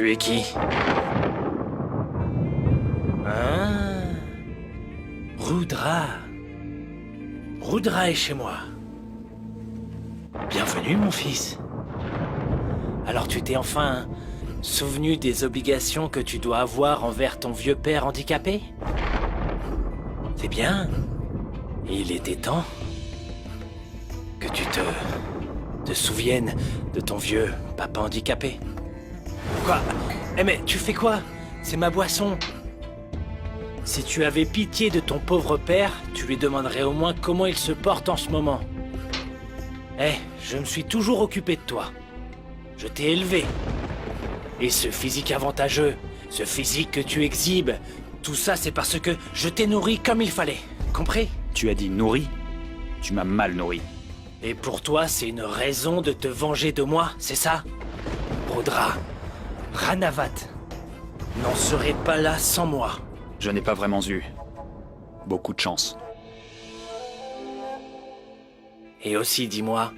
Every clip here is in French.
Tu es qui? Hein? Rudra. Rudra est chez moi. Bienvenue, mon fils. Alors tu t'es enfin souvenu des obligations que tu dois avoir envers ton vieux père handicapé? C'est bien. Il était temps que tu te souviennes de ton vieux papa handicapé. Quoi? Eh mais tu fais quoi? C'est ma boisson. Si tu avais pitié de ton pauvre père, tu lui demanderais au moins comment il se porte en ce moment. Eh, je me suis toujours occupé de toi. Je t'ai élevé. Et ce physique avantageux, ce physique que tu exhibes, tout ça c'est parce que je t'ai nourri comme il fallait. Compris? Tu as dit nourri? Tu m'as mal nourri. Et pour toi, c'est une raison de te venger de moi, c'est ça? Rudra, Ranavat n'en serait pas là sans moi. Je n'ai pas vraiment eu beaucoup de chance. Et aussi, dis-moi,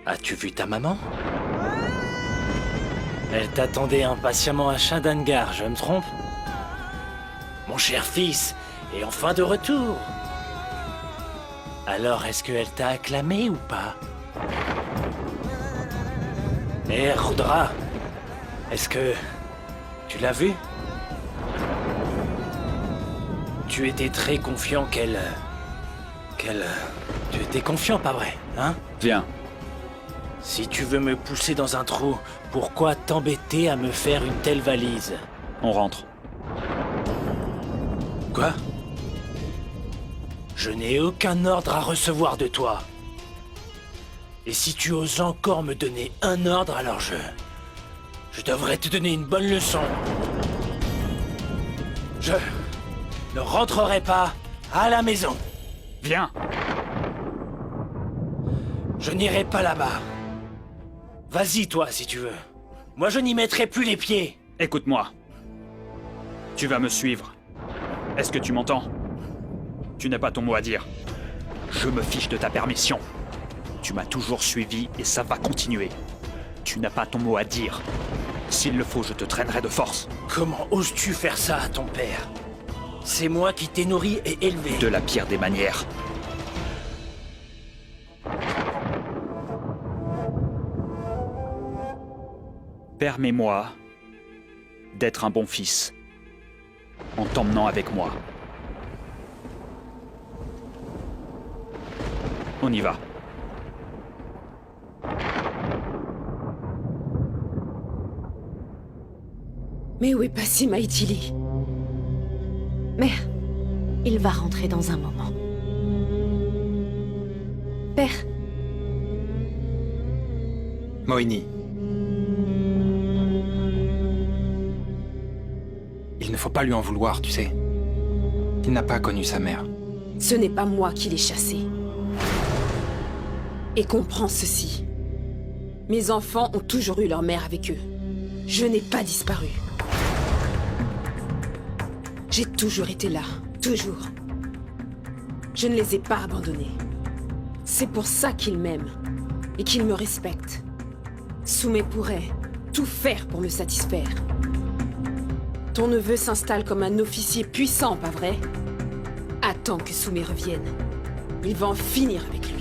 as-tu vu ta maman? Elle t'attendait impatiemment à Shandangar, je me trompe? Mon cher fils est enfin de retour. Alors, est-ce qu'elle t'a acclamé ou pas? Eh, Rudra, est-ce que tu l'as vue? Tu étais très confiant qu'elle... Tu étais confiant, pas vrai, hein? Viens. Si tu veux me pousser dans un trou, pourquoi t'embêter à me faire une telle valise? On rentre. Quoi? Je n'ai aucun ordre à recevoir de toi. Et si tu oses encore me donner un ordre, alors je devrais te donner une bonne leçon. Je ne rentrerai pas à la maison. Viens. Je n'irai pas là-bas. Vas-y, toi, si tu veux. Moi, je n'y mettrai plus les pieds. Écoute-moi. Tu vas me suivre. Est-ce que tu m'entends? Tu n'as pas ton mot à dire. Je me fiche de ta permission. Tu m'as toujours suivi et ça va continuer. Tu n'as pas ton mot à dire. S'il le faut, je te traînerai de force. Comment oses-tu faire ça à ton père? C'est moi qui t'ai nourri et élevé. De la pire des manières. Permets-moi d'être un bon fils en t'emmenant avec moi. On y va. Mais où est passé Maïtili? Mère, il va rentrer dans un moment. Père. Mohini. Il ne faut pas lui en vouloir, tu sais. Il n'a pas connu sa mère. Ce n'est pas moi qui l'ai chassé. Et comprends ceci. Mes enfants ont toujours eu leur mère avec eux. Je n'ai pas disparu. J'ai toujours été là, toujours. Je ne les ai pas abandonnés. C'est pour ça qu'ils m'aiment et qu'ils me respectent. Soumé pourrait tout faire pour me satisfaire. Ton neveu s'installe comme un officier puissant, pas vrai? Attends que Soumé revienne. Il va en finir avec lui.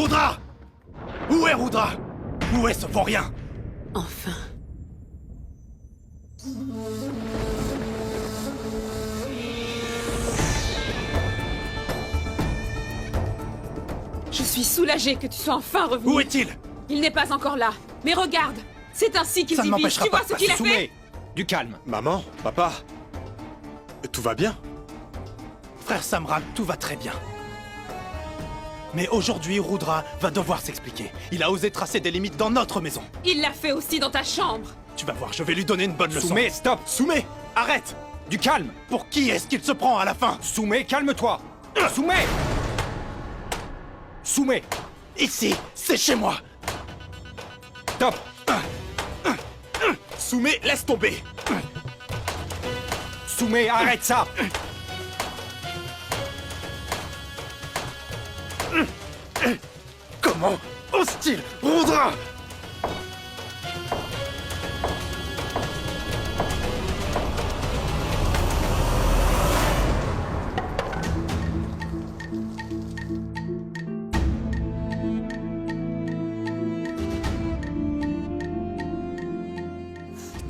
Rudra! Où est Rudra? Où est ce vaurien? Enfin. Je suis soulagée que tu sois enfin revenu. Où est-il? Il n'est pas encore là. Mais regarde, c'est ainsi qu'il Ça ne divise. m'empêchera Tu vois pas de ce qu'il a passer. fait? Soumé, du calme. Maman, papa, tout va bien? Frère Samrat, tout va très bien. Mais aujourd'hui, Rudra va devoir s'expliquer. Il a osé tracer des limites dans notre maison. Il l'a fait aussi dans ta chambre. Tu vas voir, je vais lui donner une bonne leçon. Soumé, stop. Soumé, arrête! Du calme. Pour qui est-ce qu'il se prend à la fin? Soumé, calme-toi. Soumé. Soumé, Ici, c'est chez moi. stop. Soumé, laisse tomber. Soumé, arrête ça. Comment ose-t-il, Rudra?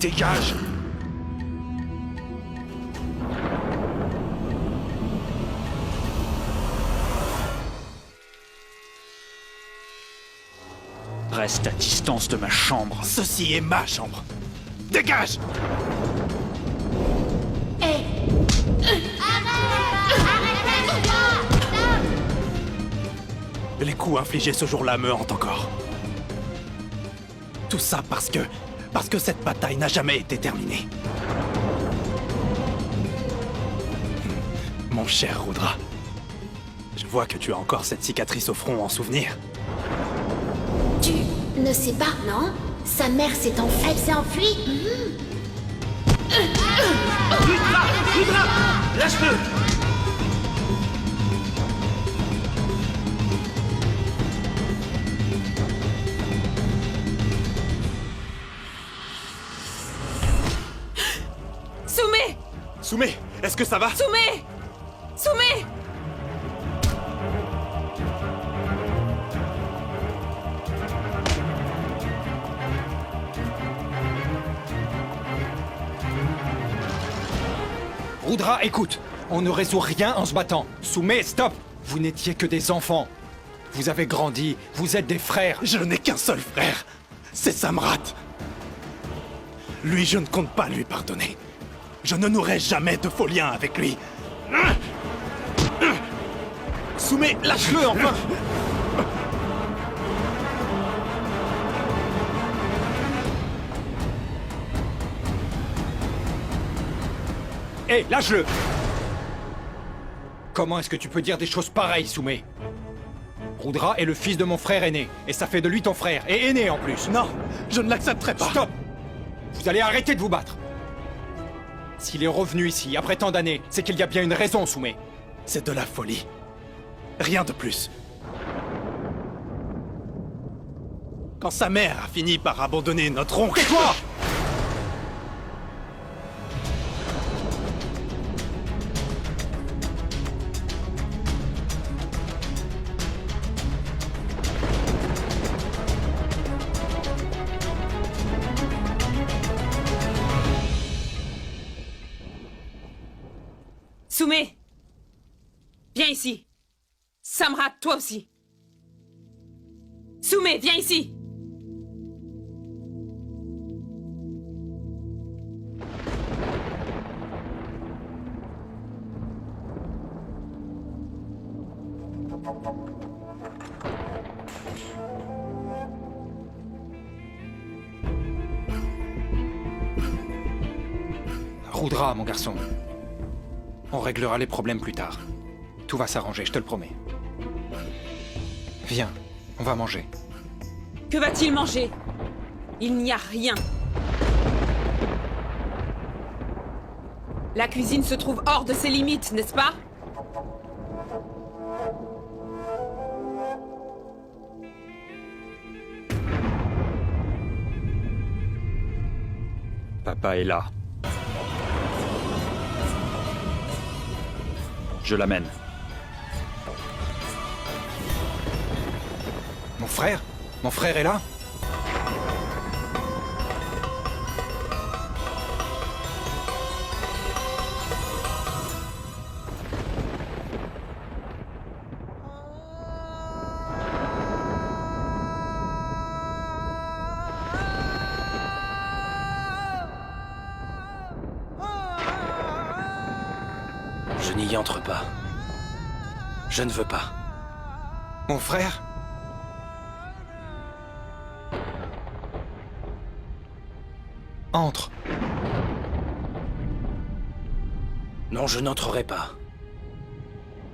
Dégage. Reste à distance de ma chambre. Ceci est ma chambre. Dégage! Les coups infligés ce jour-là me hantent encore. Tout ça parce que cette bataille n'a jamais été terminée. Mon cher Rudra, je vois que tu as encore cette cicatrice au front en souvenir. Tu ne sais pas, non? Sa mère s'est enfuie. Elle s'est enfuie? Lâche-le! Soumé! Soumé, est-ce que ça va? Soumé! Soumé! Rudra, écoute. On ne résout rien en se battant. Soumé, stop. Vous n'étiez que des enfants. Vous avez grandi. Vous êtes des frères. Je n'ai qu'un seul frère. C'est Samrat. Lui, je ne compte pas lui pardonner. Je ne nouerai jamais de faux liens avec lui. Soumé, lâche-le enfin! Hé, lâche-le. Comment est-ce que tu peux dire des choses pareilles, Soumé? Rudra est le fils de mon frère aîné, et ça fait de lui ton frère, et aîné en plus. Non, je ne l'accepterai pas. Stop! Vous allez arrêter de vous battre. S'il est revenu ici après tant d'années, c'est qu'il y a bien une raison, Soumé. C'est de la folie. Rien de plus. Quand sa mère a fini par abandonner notre oncle... Tais-toi! Soumé! Viens ici! Samrat, toi aussi! Soumé, viens ici! Rudra, mon garçon. On réglera les problèmes plus tard. Tout va s'arranger, je te le promets. Viens, on va manger. Que va-t-il manger? Il n'y a rien. La cuisine se trouve hors de ses limites, n'est-ce pas? Papa est là. Je l'amène. Mon frère? Mon frère est là? Je n'y entre pas. Je ne veux pas. Mon frère? Entre. Non, je n'entrerai pas.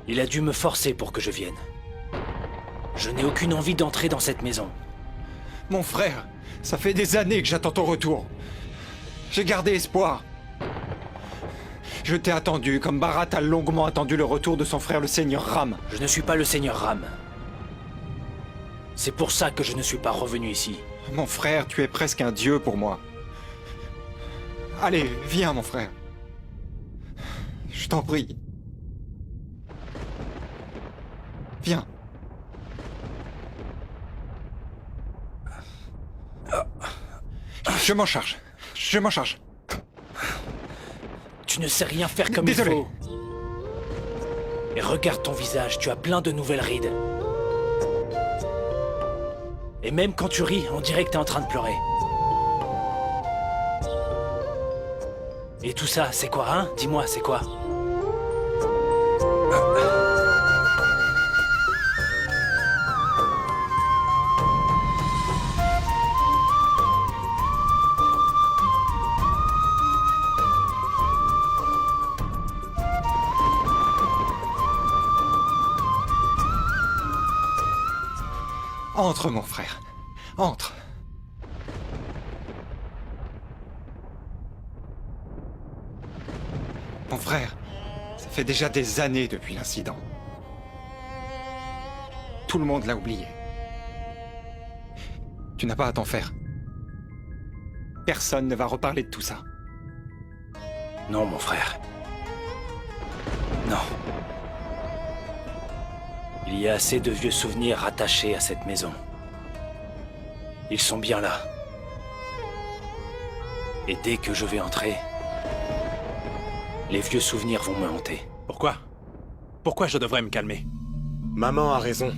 Il a dû me forcer pour que je vienne. Je n'ai aucune envie d'entrer dans cette maison. Mon frère, ça fait des années que j'attends ton retour. J'ai gardé espoir. Je t'ai attendu, comme Barat a longuement attendu le retour de son frère le Seigneur Ram. Je ne suis pas le Seigneur Ram. C'est pour ça que je ne suis pas revenu ici. Mon frère, tu es presque un dieu pour moi. Allez, viens, mon frère. Je t'en prie. Viens. Je m'en charge. Je m'en charge. Tu ne sais rien faire comme Désolé. il faut. Et regarde ton visage, tu as plein de nouvelles rides. Et même quand tu ris, on dirait que t'es en train de pleurer. Et tout ça, c'est quoi, hein? Dis-moi, c'est quoi? Entre, mon frère. Entre. Mon frère, ça fait déjà des années depuis l'incident. Tout le monde l'a oublié. Tu n'as pas à t'en faire. Personne ne va reparler de tout ça. Non, mon frère. Non. Il y a assez de vieux souvenirs rattachés à cette maison. Ils sont bien là. Et dès que je vais entrer, les vieux souvenirs vont me hanter. Pourquoi? Pourquoi je devrais me calmer? Maman a raison.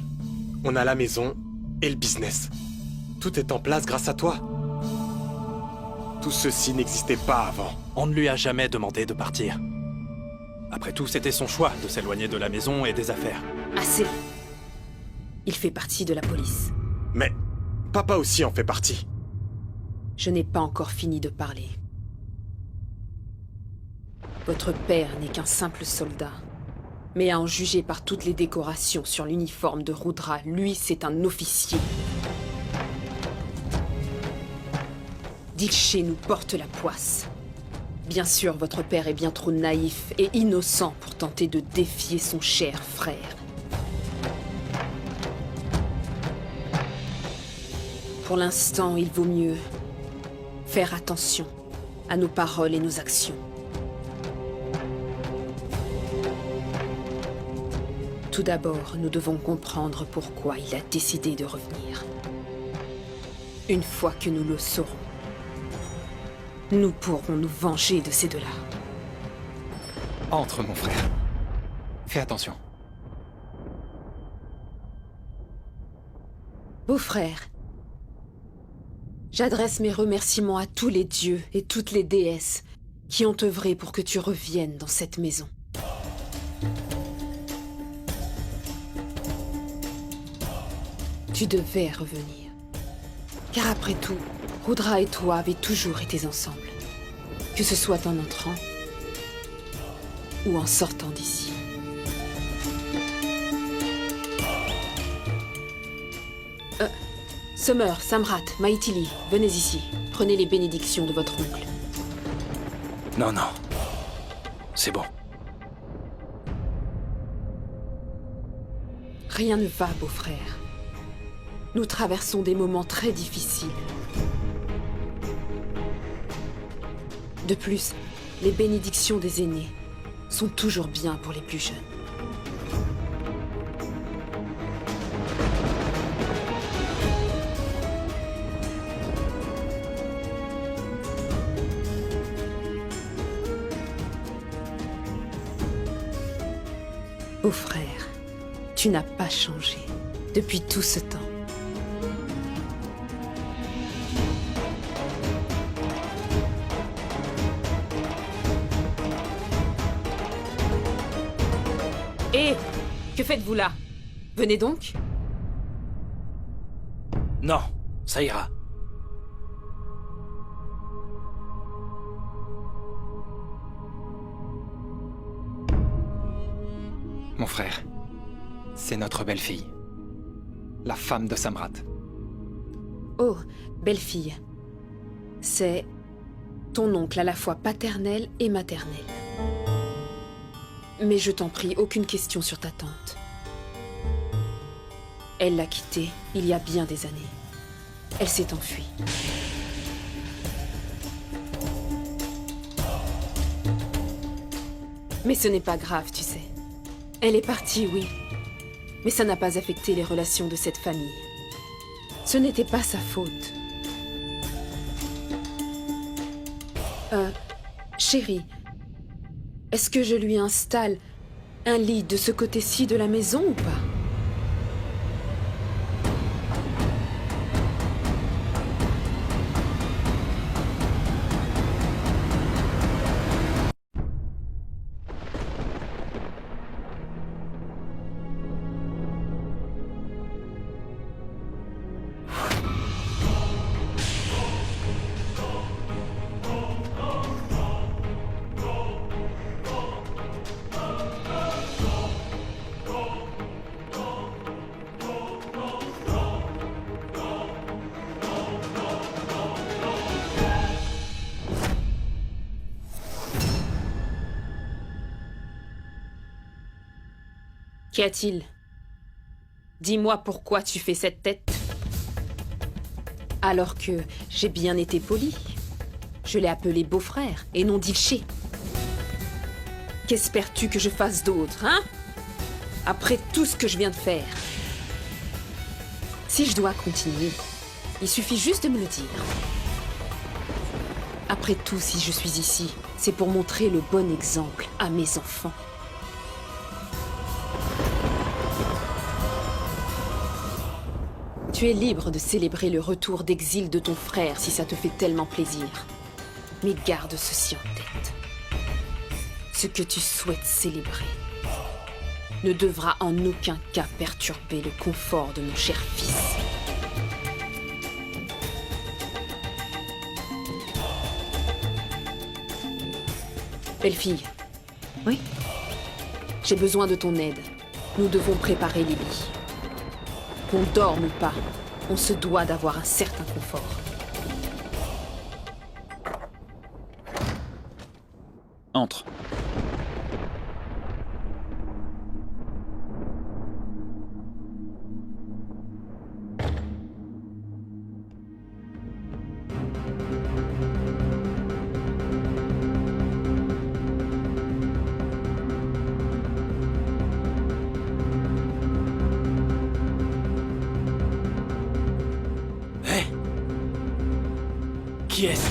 On a la maison et le business. Tout est en place grâce à toi. Tout ceci n'existait pas avant. On ne lui a jamais demandé de partir. Après tout, c'était son choix de s'éloigner de la maison et des affaires. Assez. Il fait partie de la police. Mais papa aussi en fait partie. Je n'ai pas encore fini de parler. Votre père n'est qu'un simple soldat. Mais à en juger par toutes les décorations sur l'uniforme de Rudra, lui, c'est un officier. Dilché nous porte la poisse. Bien sûr, votre père est bien trop naïf et innocent pour tenter de défier son cher frère. Pour l'instant, il vaut mieux faire attention à nos paroles et nos actions. Tout d'abord, nous devons comprendre pourquoi il a décidé de revenir. Une fois que nous le saurons, nous pourrons nous venger de ces deux-là. Entre, mon frère. Fais attention. Beau-frère, j'adresse mes remerciements à tous les dieux et toutes les déesses qui ont œuvré pour que tu reviennes dans cette maison. Tu devais revenir. Car après tout, Rudra et toi avez toujours été ensemble. Que ce soit en entrant ou en sortant d'ici. Summer, Samrat, Maïtili, venez ici. Prenez les bénédictions de votre oncle. Non, non. C'est bon. Rien ne va, beau-frère. Nous traversons des moments très difficiles. De plus, les bénédictions des aînés sont toujours bien pour les plus jeunes. Beau-frère, tu n'as pas changé depuis tout ce temps. Hé, que faites-vous là? Venez donc. Non, ça ira. Mon frère, c'est notre belle-fille. La femme de Samrat. Oh, belle-fille. C'est ton oncle à la fois paternel et maternel. Mais je t'en prie, aucune question sur ta tante. Elle l'a quitté il y a bien des années. Elle s'est enfuie. Mais ce n'est pas grave, tu sais. Elle est partie, oui. Mais ça n'a pas affecté les relations de cette famille. Ce n'était pas sa faute. Chérie, est-ce que je lui installe un lit de ce côté-ci de la maison ou pas? Qu'y a-t-il? Dis-moi pourquoi tu fais cette tête. Alors que j'ai bien été poli. Je l'ai appelé beau-frère et non Dilché. Qu'espères-tu que je fasse d'autre, hein? Après tout ce que je viens de faire. Si je dois continuer, il suffit juste de me le dire. Après tout, si je suis ici, c'est pour montrer le bon exemple à mes enfants. Tu es libre de célébrer le retour d'exil de ton frère si ça te fait tellement plaisir. Mais garde ceci en tête. Ce que tu souhaites célébrer ne devra en aucun cas perturber le confort de mon cher fils. Belle-fille. Oui? J'ai besoin de ton aide. Nous devons préparer les lits. Qu'on dorme ou pas, on se doit d'avoir un certain confort. Entre. Qui est-ce?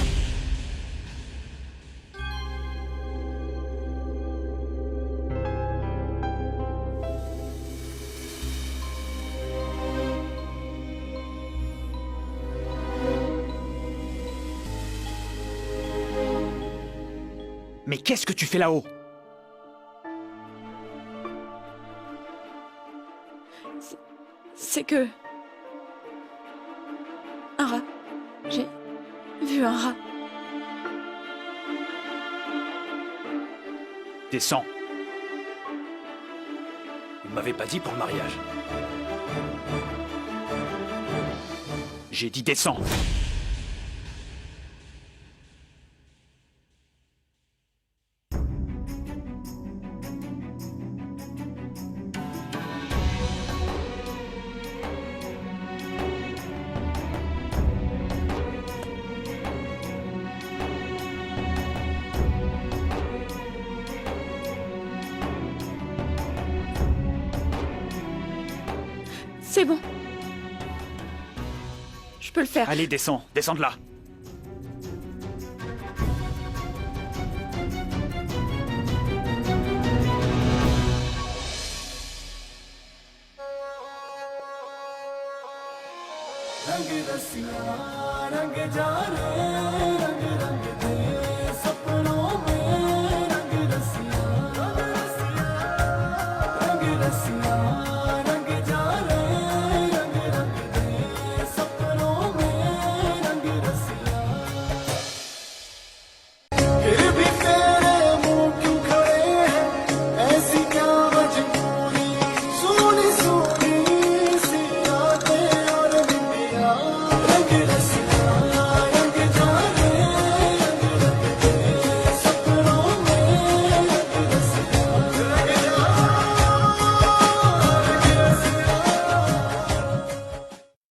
Mais qu'est-ce que tu fais là-haut? C'est que... Un rat. J'ai vu un rat. Descends. Vous m'avez pas dit pour le mariage. J'ai dit descends. C'est bon. Je peux le faire. Allez, descends. Descends de là. रंग रसिया रंग जाने